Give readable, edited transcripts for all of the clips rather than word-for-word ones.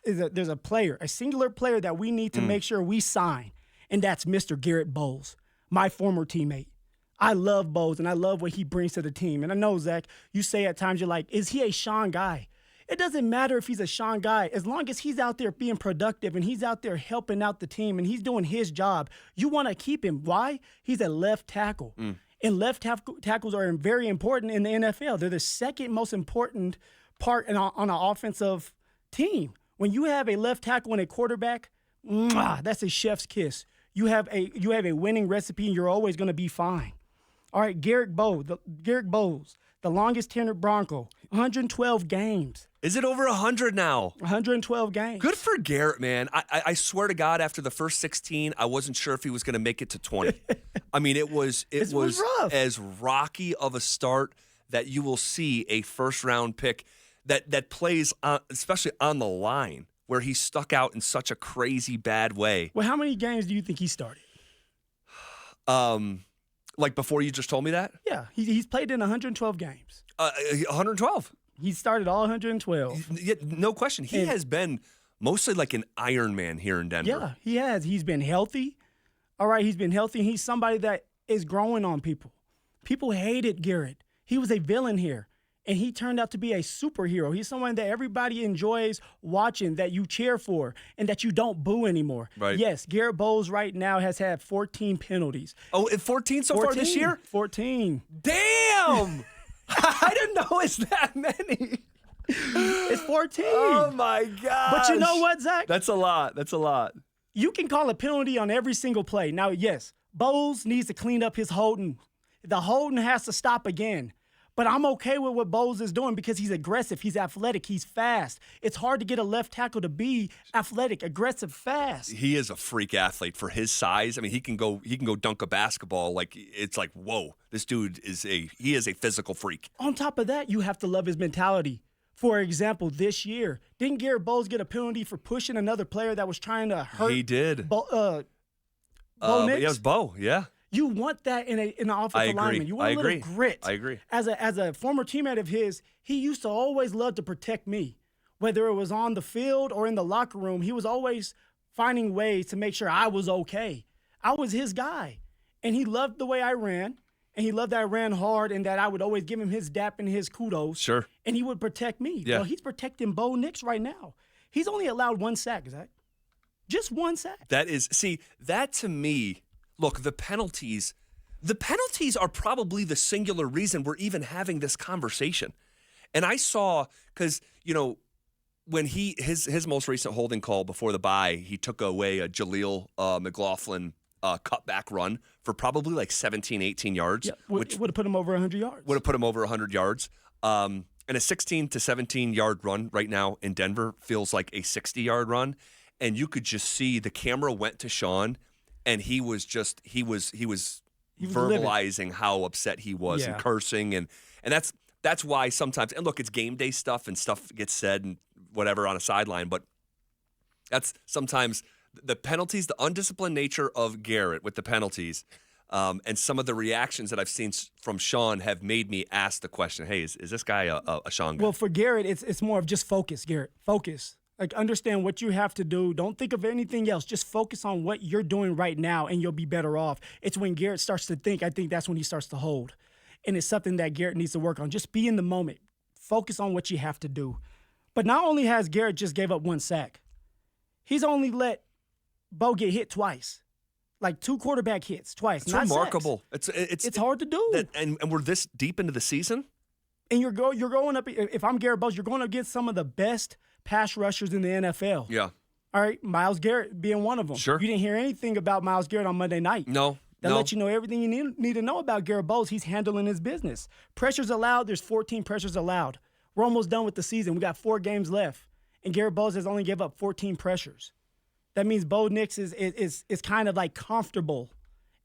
there's a player, a singular player that we need to make sure we sign, and that's Mr. Garrett Bowles, my former teammate. I love Bowles, and I love what he brings to the team. And I know, Zach, you say at times you're like, is he a Sean guy? It doesn't matter if he's a Sean guy. As long as he's out there being productive and he's out there helping out the team and he's doing his job, you want to keep him. Why? He's a left tackle. And left tackles are very important in the NFL. They're the second most important part on an offensive team. When you have a left tackle and a quarterback, that's a chef's kiss. You have a winning recipe, and you're always going to be fine. All right, Garrett Bowles, the longest tenured Bronco, 112 games. Is it over 100 now? 112 games. Good for Garrett, man. I swear to God, after the first 16, I wasn't sure if he was going to make it to 20. I mean, it was rough. As rocky of a start that you will see a first-round pick that plays, especially on the line, where he stuck out in such a crazy bad way. Well, how many games do you think he started? Like before you just told me that? Yeah, he's played in 112 games. 112. He started all 112. No question. He has been mostly like an Iron Man here in Denver. Yeah, he has. He's been healthy. All right, he's been healthy. He's somebody that is growing on people. People hated Garrett. He was a villain here, and he turned out to be a superhero. He's someone that everybody enjoys watching, that you cheer for, and that you don't boo anymore. Right. Yes, Garrett Bowles right now has had 14 penalties. Oh, 14 so far this year? 14. Damn! I didn't know it's that many. It's 14. Oh, my gosh. But you know what, Zach? That's a lot. You can call a penalty on every single play. Now, yes, Bowles needs to clean up his holding. The holding has to stop again. But I'm okay with what Bowles is doing because he's aggressive, he's athletic, he's fast. It's hard to get a left tackle to be athletic, aggressive, fast. He is a freak athlete for his size. I mean, he can go dunk a basketball. Like, it's like, whoa, this dude is a physical freak. On top of that, you have to love his mentality. For example, this year, didn't Garrett Bowles get a penalty for pushing another player that was trying to hurt? He did. Bo Nix? Yeah, it was Bo, yeah. You want that in an offensive lineman. You want a little grit. I agree. As a former teammate of his, he used to always love to protect me. Whether it was on the field or in the locker room, he was always finding ways to make sure I was okay. I was his guy. And he loved the way I ran. And he loved that I ran hard and that I would always give him his dap and his kudos. Sure. And he would protect me. Yeah. Well, he's protecting Bo Nix right now. He's only allowed 1 sack, Zach. Just 1 sack. That to me, look, the penalties are probably the singular reason we're even having this conversation. And I saw, because, when his most recent holding call before the bye, he took away a Jaleel McLaughlin cutback run for probably like 17, 18 yards. Yeah, which would have put him over 100 yards. Would have put him over 100 yards. And a 16 to 17-yard run right now in Denver feels like a 60-yard run. And you could just see the camera went to Sean, and he was verbalizing livid. how upset he was and cursing. And that's why sometimes, and look, it's game day stuff and stuff gets said and whatever on a sideline, but that's sometimes the penalties, the undisciplined nature of Garrett with the penalties, and some of the reactions that I've seen from Sean have made me ask the question, hey, is this guy a Sean guy? Well, for Garrett, it's more of just focus, Garrett. Focus. Like, understand what you have to do. Don't think of anything else. Just focus on what you're doing right now, and you'll be better off. It's when Garrett starts to think, I think that's when he starts to hold. And it's something that Garrett needs to work on. Just be in the moment. Focus on what you have to do. But not only has Garrett just gave up 1 sack, he's only let Bo get hit twice. Like 2 quarterback hits twice. It's not remarkable. Sacks. It's hard to do. And we're this deep into the season? And you're going up, if I'm Garrett Bowles, you're going up against some of the best pass rushers in the NFL. Yeah. All right, Myles Garrett being one of them. Sure. You didn't hear anything about Myles Garrett on Monday night. No. That lets you know everything you need to know about Garrett Bowles. He's handling his business. Pressures allowed. There's 14 pressures allowed. We're almost done with the season. We got 4 games left, and Garrett Bowles has only given up 14 pressures. That means Bo Nix is kind of like comfortable.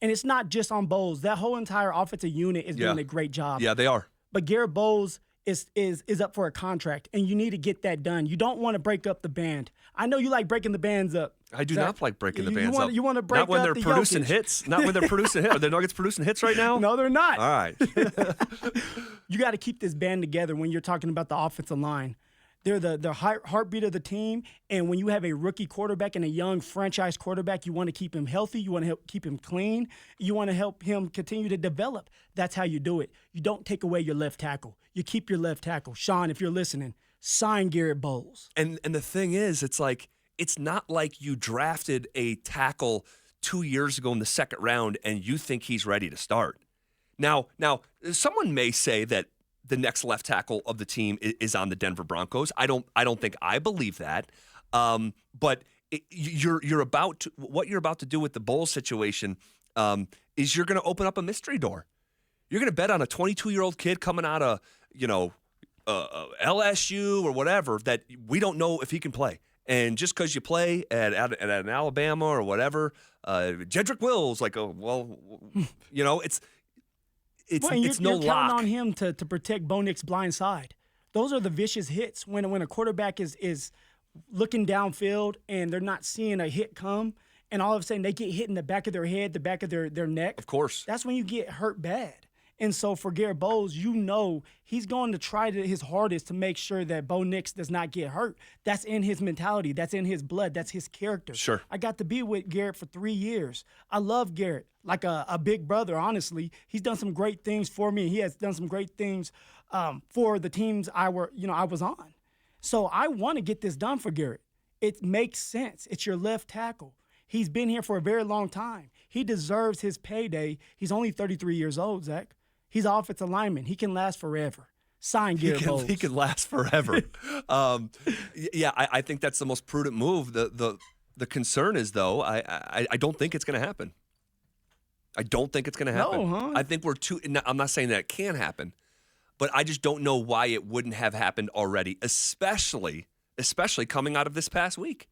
And it's not just on Bowles. That whole entire offensive unit is doing a great job. Yeah, they are. But Garrett Bowles is up for a contract, and you need to get that done. You don't want to break up the band. I know you like breaking the bands up. I do not like breaking the bands up. You want to break up Not when they're the producing Jokic. hits. Not when they're producing hits. Are the Nuggets producing hits right now? No, they're not. All right. You got to keep this band together when you're talking about the offensive line. They're the heartbeat of the team. And when you have a rookie quarterback and a young franchise quarterback, you want to keep him healthy. You want to keep him clean. You want to help him continue to develop. That's how you do it. You don't take away your left tackle. You keep your left tackle. Sean, if you're listening, sign Garrett Bowles. And the thing is, it's not like you drafted a tackle 2 years ago in the second round and you think he's ready to start. Now, someone may say that the next left tackle of the team is on the Denver Broncos. I don't think I believe that. But you're about to, what you're about to do with the Bowles situation is you're going to open up a mystery door. You're going to bet on a 22-year-old kid coming out of LSU or whatever that we don't know if he can play. And just because you play at an Alabama or whatever, Jedrick Wills, it's no you're lock. counting on him to protect Bo Nix' blind side. Those are the vicious hits when a quarterback is looking downfield and they're not seeing a hit come, and all of a sudden they get hit in the back of their head, the back of their neck. Of course. That's when you get hurt bad. And so for Garrett Bowles, he's going to try his hardest to make sure that Bo Nix does not get hurt. That's in his mentality. That's in his blood. That's his character. Sure. I got to be with Garrett for 3 years. I love Garrett like a big brother, honestly. He's done some great things for me. He has done some great things for the teams I was on. So I want to get this done for Garrett. It makes sense. It's your left tackle. He's been here for a very long time. He deserves his payday. He's only 33 years old, Zach. He's offensive lineman. He can last forever. Sign Garrett Bowles. He can last forever. I think that's the most prudent move. The concern is, though, I don't think it's going to happen. I don't think it's going to happen. No, huh? I think I'm not saying that it can happen, but I just don't know why it wouldn't have happened already, especially coming out of this past week.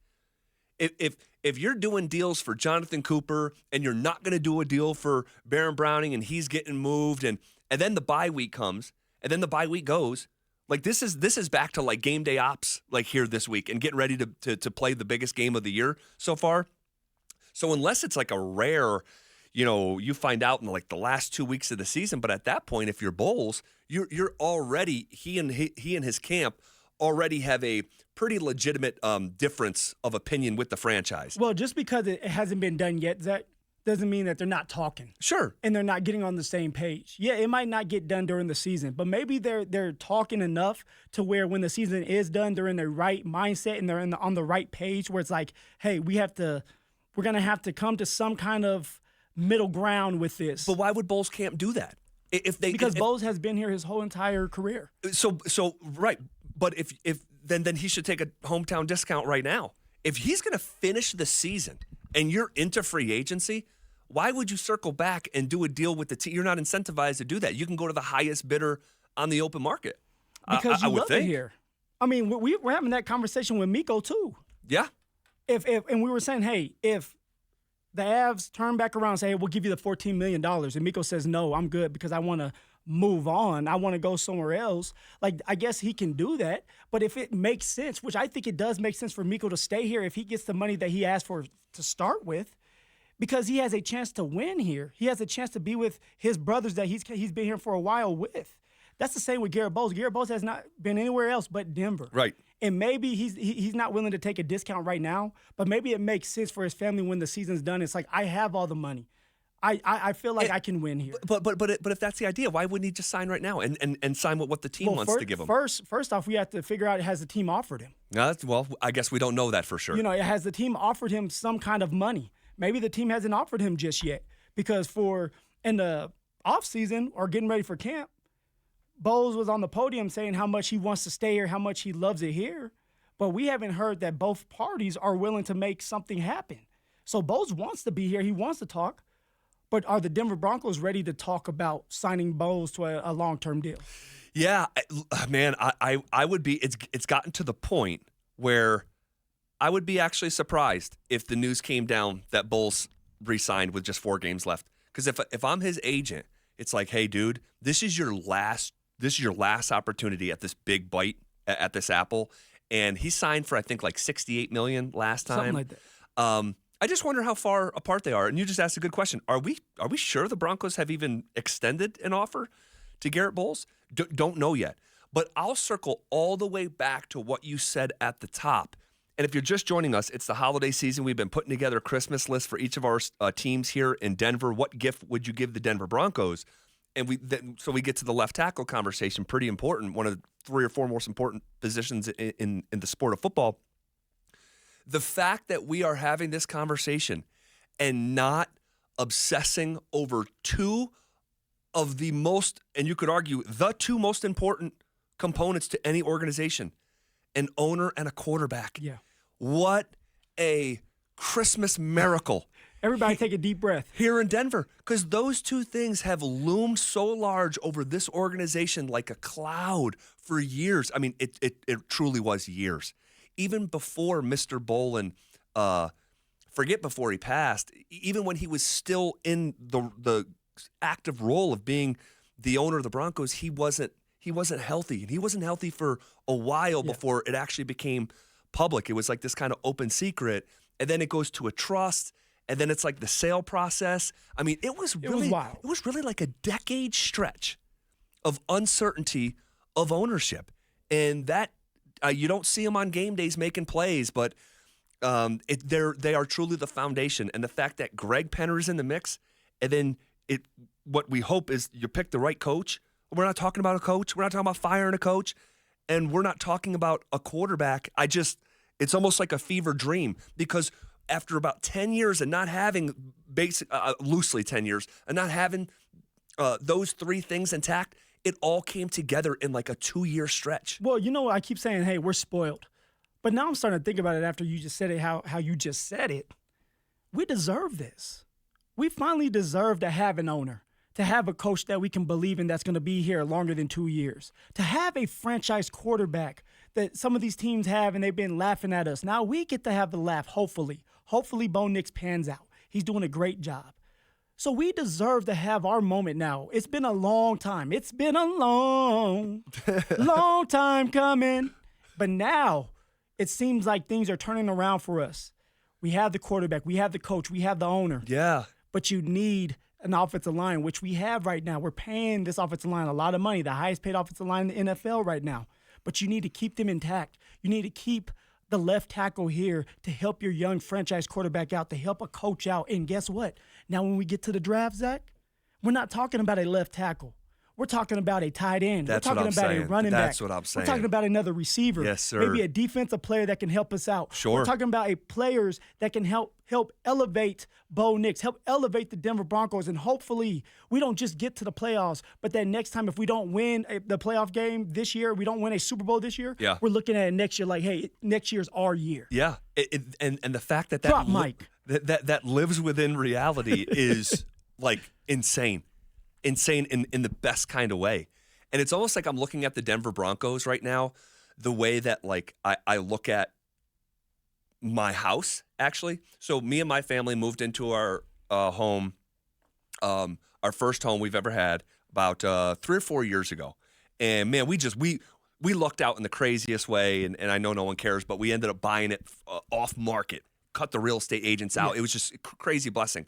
If you're doing deals for Jonathan Cooper and you're not going to do a deal for Baron Browning and he's getting moved and then the bye week comes and then the bye week goes, like this is back to like game day ops like here this week and getting ready to play the biggest game of the year so far. So unless it's like a rare, you find out in like the last 2 weeks of the season, but at that point, if you're Bowles, you're already he and his camp already have a pretty legitimate difference of opinion with the franchise. Well, just because it hasn't been done yet, Zach, doesn't mean that they're not talking. Sure. And they're not getting on the same page. Yeah, it might not get done during the season, but maybe they're talking enough to where when the season is done, they're in the right mindset and they're on the right page where it's like, hey, we're going to have to come to some kind of middle ground with this. But why would Bowles camp do that? Because Bowles has been here his whole entire career. So right. But if then he should take a hometown discount right now. If he's going to finish the season and you're into free agency, why would you circle back and do a deal with the team? You're not incentivized to do that. You can go to the highest bidder on the open market. Because I you would love think. it here. I mean, we're having that conversation with Miko too. Yeah. And we were saying, hey, if the Avs turn back around and say, hey, we'll give you the $14 million, and Miko says, no, I'm good because I want to move on. I want to go somewhere else. Like, I guess he can do that. But if it makes sense, which I think it does make sense for Miko to stay here if he gets the money that he asked for to start with, because he has a chance to win here. He has a chance to be with his brothers that he's been here for a while with. That's the same with Garrett Bowles. Garrett Bowles has not been anywhere else but Denver. Right. And maybe he's not willing to take a discount right now, but maybe it makes sense for his family when the season's done. It's like, I have all the money. I feel like I can win here. But if that's the idea, why wouldn't he just sign right now and sign what the team wants to give him? First off, we have to figure out, has the team offered him? Well, I guess we don't know that for sure. Has the team offered him some kind of money? Maybe the team hasn't offered him just yet, because in the offseason or getting ready for camp, Bowles was on the podium saying how much he wants to stay here, how much he loves it here. But we haven't heard that both parties are willing to make something happen. So Bowles wants to be here. He wants to talk. But are the Denver Broncos ready to talk about signing Bowles to a long-term deal? Yeah, man, I would be. It's gotten to the point where I would be actually surprised if the news came down that Bowles re-signed with just 4 games left. Because if I'm his agent, it's like, hey, dude, this is your last opportunity at this big bite at this apple. And he signed for, I think, like $68 million last time. Something like that. I just wonder how far apart they are. And you just asked a good question. Are we sure the Broncos have even extended an offer to Garrett Bowles? Don't know yet. But I'll circle all the way back to what you said at the top. And if you're just joining us, it's the holiday season. We've been putting together a Christmas list for each of our teams here in Denver. What gift would you give the Denver Broncos? And so we get to the left tackle conversation, pretty important, one of the 3 or 4 most important positions in the sport of football. The fact that we are having this conversation and not obsessing over 2 of the most, and you could argue, the 2 most important components to any organization, an owner and a quarterback. Yeah. What a Christmas miracle. Everybody take a deep breath. Here in Denver, because those 2 things have loomed so large over this organization like a cloud for years. I mean, it truly was years. Even before Mr. Bolin, forget before he passed, even when he was still in the active role of being the owner of the Broncos, he wasn't healthy. And he wasn't healthy for a while before it actually became public. It was like this kind of open secret. And then it goes to a trust. And then it's like the sale process. I mean, it was wild. It was really like a decade stretch of uncertainty of ownership. And that you don't see them on game days making plays, but they are truly the foundation. And the fact that Greg Penner is in the mix, and then what we hope is you pick the right coach. We're not talking about a coach. We're not talking about firing a coach. And we're not talking about a quarterback. It's almost like a fever dream, because after about 10 years and not having loosely 10 years and not having those 3 things intact, it all came together in like a 2-year stretch. Well, I keep saying, hey, we're spoiled. But now I'm starting to think about it after you just said it, how you just said it. We deserve this. We finally deserve to have an owner, to have a coach that we can believe in that's going to be here longer than 2 years, to have a franchise quarterback that some of these teams have and they've been laughing at us. Now we get to have the laugh, hopefully. Hopefully Bo Nix pans out. He's doing a great job. So we deserve to have our moment now. It's been a long time. It's been a long time coming. But now it seems like things are turning around for us. We have the quarterback. We have the coach. We have the owner. Yeah. But you need an offensive line, which we have right now. We're paying this offensive line a lot of money, the highest paid offensive line in the NFL right now. But you need to keep them intact. You need to keep the left tackle here to help your young franchise quarterback out, to help a coach out. And guess what? Now when we get to the draft, Zach, we're not talking about a left tackle. We're talking about a tight end. That's we're talking about saying. A running back. That's what I'm saying. We're talking about another receiver. Yes, sir. Maybe a defensive player that can help us out. Sure. We're talking about players that can help elevate Bo Nix, help elevate the Denver Broncos, and hopefully we don't just get to the playoffs, but that next time if we don't win the playoff game this year, we don't win a Super Bowl this year, we're looking at it next year like, hey, next year's our year. Yeah, and the fact that Drop Mike. that lives within reality is like insane in the best kind of way. And it's almost like I'm looking at the Denver Broncos right now, the way that like I look at my house, actually. So me and my family moved into our home, our first home we've ever had, about 3 or 4 years ago. And man, we lucked out in the craziest way, and I know no one cares, but we ended up buying it off market, cut the real estate agents out. Yeah. It was just a crazy blessing.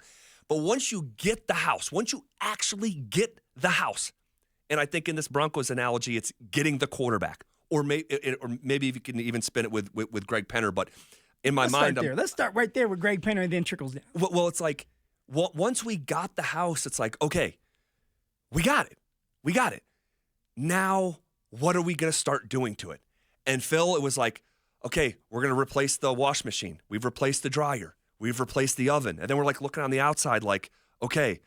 But once you get the house, once you actually get the house, and I think in this Broncos analogy, it's getting the quarterback, or maybe if you can even spin it with Greg Penner. But in my mind, let's start right there with Greg Penner and then trickles down. Well, it's like once we got the house, it's like, okay, we got it. Now, what are we going to start doing to it? And Phil, it was like, okay, we're going to replace the wash machine. We've replaced the dryer. We've replaced the oven. And then we're like looking on the outside like, okay,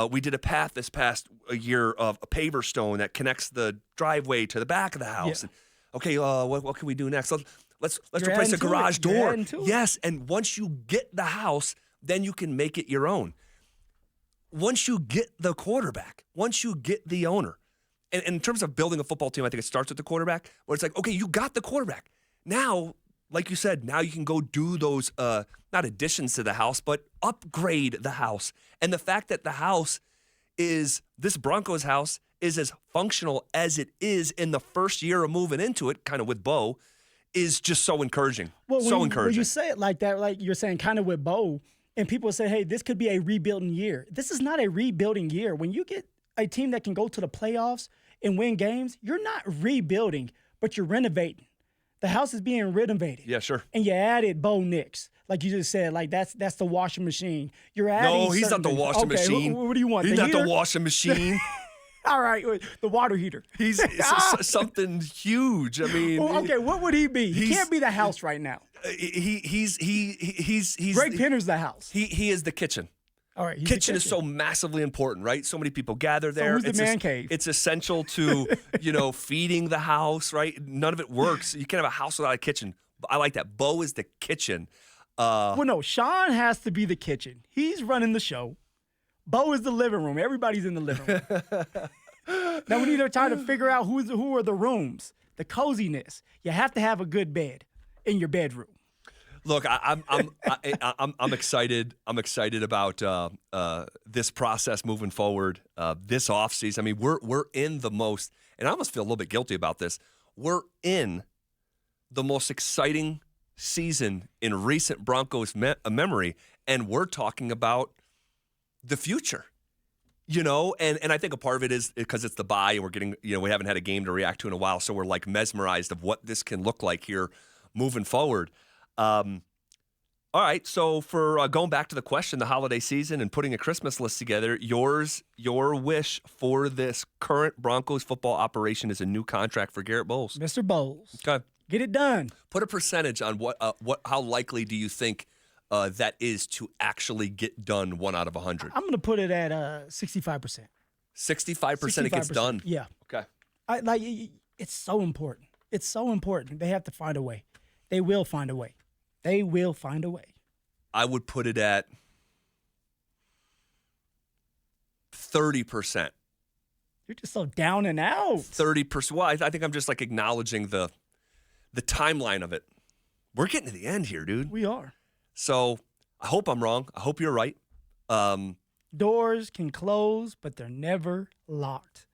we did a path this past year of a paver stone that connects the driveway to the back of the house. Yeah. And, okay, what can we do next? Let's replace the garage door. Yes, and once you get the house, then you can make it your own. Once you get the quarterback, once you get the owner, and in terms of building a football team, I think it starts with the quarterback, where it's like, okay, you got the quarterback. Now, like you said, now you can go do those, not additions to the house, but upgrade the house. And the fact that the house is, this Broncos house, is as functional as it is in the first year of moving into it, kind of with Bo, is just so encouraging. Well, encouraging. When you say it like that, like you're saying kind of with Bo, and people say, hey, this could be a rebuilding year. This is not a rebuilding year. When you get a team that can go to the playoffs and win games, you're not rebuilding, but you're renovating. The house is being renovated. Yeah, sure. And you added Bo Nix. Like you just said, like that's the washing machine. You're adding. No, he's not the washing machine. What do you want? He's the not heater? the washing machine. All right, the water heater. He's something huge. I mean, well, okay, what would he be? He can't be the house right now. He's Greg Penner's the house. He is the kitchen. All right, kitchen is so massively important, right? So many people gather there. So who's the man cave? It's essential to feeding the house, right? None of it works. You can't have a house without a kitchen. I like that. Bo is the kitchen. Well, no, Sean has to be the kitchen. He's running the show. Bo is the living room. Everybody's in the living room. Now we need to try to figure out who are the rooms, the coziness. You have to have a good bed in your bedroom. Look, I'm excited. I'm excited about this process moving forward. This offseason. I mean, we're in the most, and I almost feel a little bit guilty about this. We're in the most exciting season in recent Broncos memory, and we're talking about the future. And I think a part of it is because it's the bye, and we're getting, we haven't had a game to react to in a while, so we're like mesmerized of what this can look like here moving forward. All right, so for going back to the question, the holiday season and putting a Christmas list together, your wish for this current Broncos football operation is a new contract for Garrett Bowles. Mr. Bowles. Okay. Get it done. Put a percentage on how likely do you think that is to actually get done 1 out of 100? I'm going to put it at 65%. 65% it gets done? Yeah. Okay. It's so important. It's so important. They have to find a way. They will find a way. They will find a way. I would put it at 30%. You're just so down and out. 30%. Well, I think I'm just like acknowledging the timeline of it. We're getting to the end here, dude. We are. So I hope I'm wrong. I hope you're right. Doors can close, but they're never locked.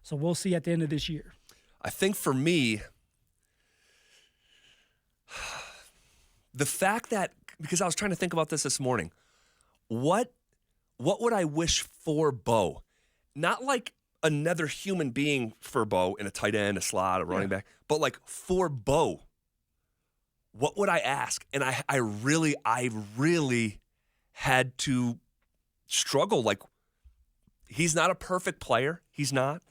So we'll see at the end of this year. I think for me, the fact that, because I was trying to think about this morning, what would I wish for Bo? Not like another human being for Bo in a tight end, a slot, a running back, but like for Bo. What would I ask? And I really had to struggle. Like, he's not a perfect player. He's not.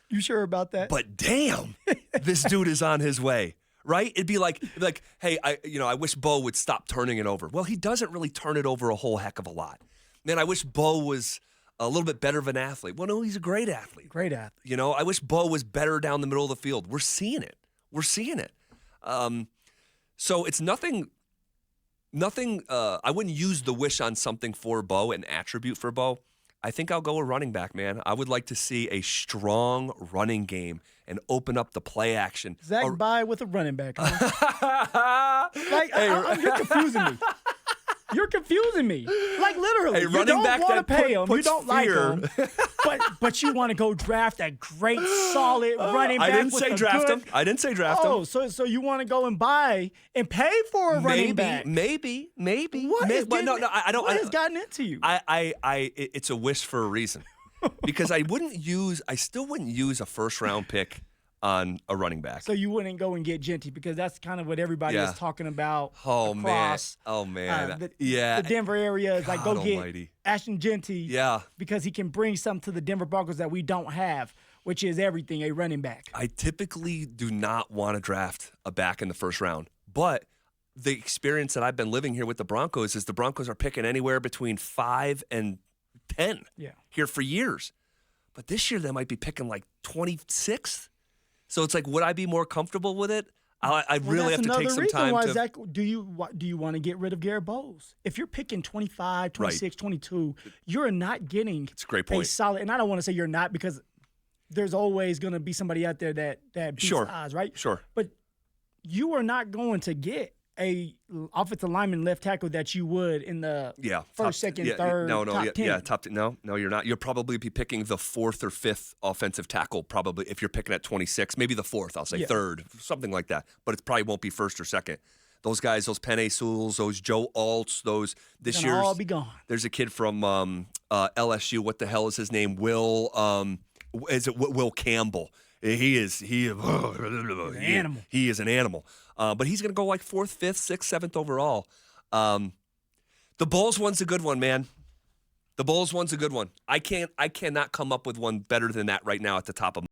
You sure about that? But damn, this dude is on his way, right? It'd be like, hey, I wish Bo would stop turning it over. Well, he doesn't really turn it over a whole heck of a lot. Man, I wish Bo was a little bit better of an athlete. Well, no, he's a great athlete. Great athlete. I wish Bo was better down the middle of the field. We're seeing it. So it's nothing, I wouldn't use the wish on something for Bo, an attribute for Bo. I think I'll go a running back, man. I would like to see a strong running game and open up the play action. Zach Bye with a running back. Huh? You're confusing me. You're confusing me. Like, literally. You don't want to pay him. You don't like fear. him. But you want to go draft a great, solid running back. I didn't say draft him. I didn't say draft him. Oh, so you want to go and buy and pay for a running back? Maybe. What has gotten into you? It's a wish for a reason. Because I still wouldn't use a first-round pick on a running back. So you wouldn't go and get Genty, because that's kind of what everybody is talking about. Across, man. The Denver area is like, go almighty. Get Ashton Genty. Yeah. Because he can bring something to the Denver Broncos that we don't have, which is everything, a running back. I typically do not want to draft a back in the first round, but the experience that I've been living here with the Broncos is the Broncos are picking anywhere between 5 and 10 here for years. But this year they might be picking like 26th. So it's like, would I be more comfortable with it? I really have to take some time to. Zach, do you want to get rid of Garrett Bowles? If you're picking 25, 26, 22, you're not getting it's a great point. A solid. And I don't want to say you're not, because there's always going to be somebody out there that beats odds, right? Sure. But you are not going to get a offensive lineman left tackle that you would in the first, second, third, top 10. Top 10. No, you're not. You'll probably be picking the 4th or 5th offensive tackle, probably, if you're picking at 26. Maybe the 4th, I'll say 3rd, something like that. But it probably won't be 1st or 2nd. Those guys, those Penei Sewells, those Joe Alts, those this year's. all be gone. There's a kid from LSU. What the hell is his name? Will Campbell. He is an animal. He is an animal. But he's going to go like 4th, 5th, 6th, 7th overall. The Bulls one's a good one, man. The Bulls one's a good one. I cannot come up with one better than that right now at the top of